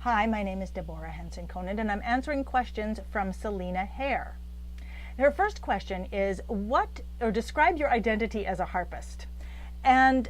Hi, my name is Deborah Henson-Conant, and I'm answering questions from Selina Hare. Her first question is, describe your identity as a harpist. And,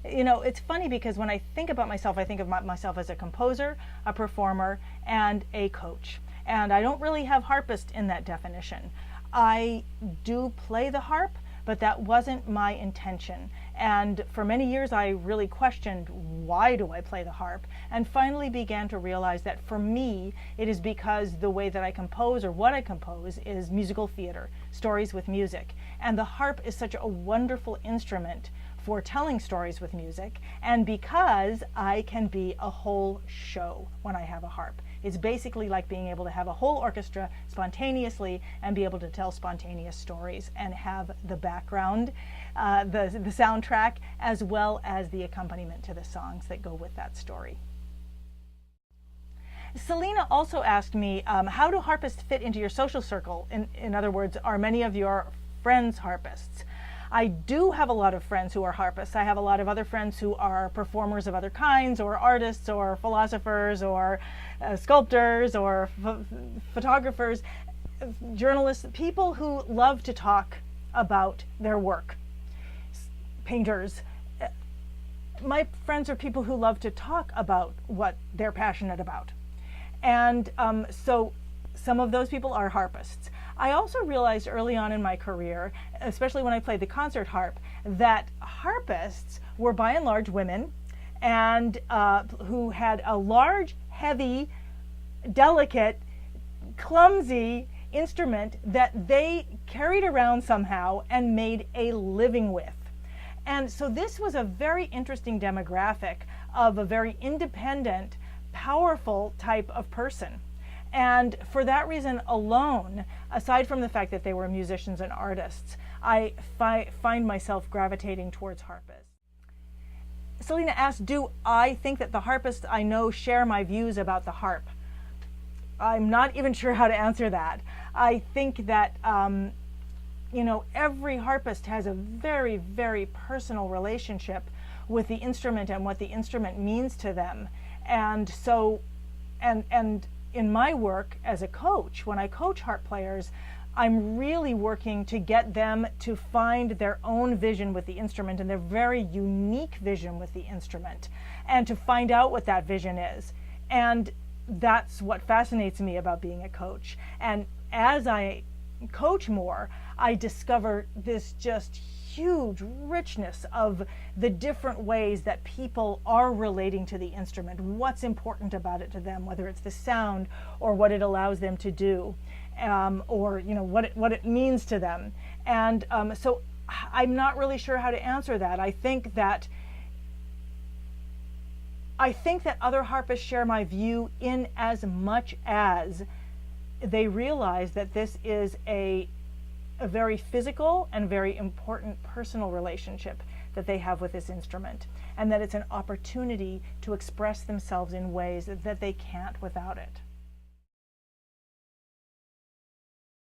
it's funny because when I think about myself, I think of myself as a composer, a performer, and a coach. And I don't really have harpist in that definition. I do play the harp, but that wasn't my intention. And for many years I really questioned, why do I play the harp? And finally began to realize that for me, it is because the way that I compose, or what I compose, is musical theater, stories with music. And the harp is such a wonderful instrument for telling stories with music, and because I can be a whole show when I have a harp. It's basically like being able to have a whole orchestra spontaneously and be able to tell spontaneous stories and have the background, the soundtrack, as well as the accompaniment to the songs that go with that story. Selina also asked me, how do harpists fit into your social circle? In other words, are many of your friends harpists? I do have a lot of friends who are harpists. I have a lot of other friends who are performers of other kinds, or artists, or philosophers, or sculptors, or photographers, journalists, people who love to talk about their work, painters. My friends are people who love to talk about what they're passionate about. And so some of those people are harpists. I also realized early on in my career, especially when I played the concert harp, that harpists were by and large women, and who had a large, heavy, delicate, clumsy instrument that they carried around somehow and made a living with. And so this was a very interesting demographic of a very independent, powerful type of person. And for that reason alone, aside from the fact that they were musicians and artists, I find myself gravitating towards harpists. Selina asked, do I think that the harpists I know share my views about the harp? I'm not even sure how to answer that. I think that, every harpist has a very, very personal relationship with the instrument and what the instrument means to them. And so, and in my work as a coach, when I coach harp players, I'm really working to get them to find their own vision with the instrument, and their very unique vision with the instrument, and to find out what that vision is. And that's what fascinates me about being a coach. And as I coach more, I discover this just huge richness of the different ways that people are relating to the instrument, what's important about it to them, whether it's the sound or what it allows them to do, or what it means to them. And so I'm not really sure how to answer that. I think that other harpists share my view in as much as they realize that this is a very physical and very important personal relationship that they have with this instrument, and that it's an opportunity to express themselves in ways that they can't without it.